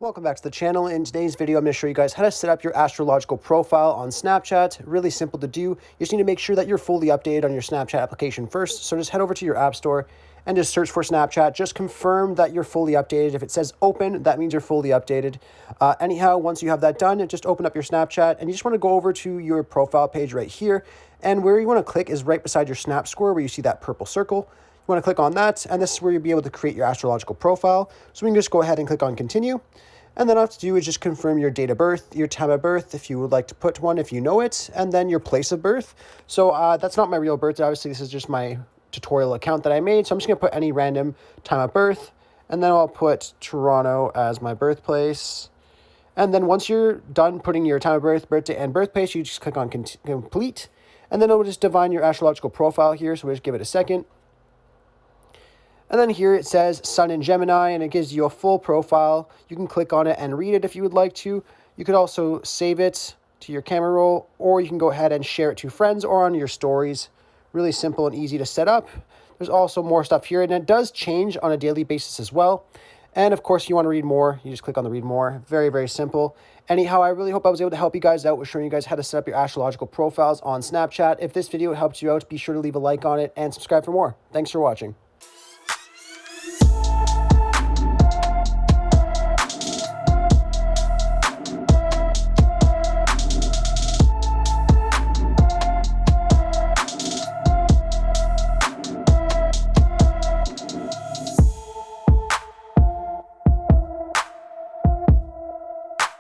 Welcome back to the channel. In today's video, I'm going to show you guys how to set up your astrological profile on Snapchat. Really simple to do. You just need to make sure that you're fully updated on your Snapchat application first. So just head over to your app store and just search for Snapchat. Just confirm that you're fully updated. If it says open, that means you're fully updated. Anyhow, once you have that done, just open up your Snapchat and you just want to go over to your profile page right here. And where you want to click is right beside your Snap score where you see that purple circle. You want to click on that, and this is where you'll be able to create your astrological profile. So we can just go ahead and click on continue. And then all you have to do is just confirm your date of birth, your time of birth, if you would like to put one, if you know it, and then your place of birth. So that's not my real birthday. Obviously, this is just my tutorial account that I made. So I'm just going to put any random time of birth, and then I'll put Toronto as my birthplace. And then once you're done putting your time of birth, birthday, and birthplace, you just click on complete. And then it will just define your astrological profile here. So we'll just give it a second. And then here it says Sun in Gemini, and it gives you a full profile. You can click on it and read it if you would like to. You could also save it to your camera roll, or you can go ahead and share it to friends or on your stories. Really simple and easy to set up. There's also more stuff here, and it does change on a daily basis as well. And of course, you want to read more, you just click on the read more. Very, very simple. Anyhow, I really hope I was able to help you guys out with showing you guys how to set up your astrological profiles on Snapchat. If this video helped you out, be sure to leave a like on it and subscribe for more. Thanks for watching.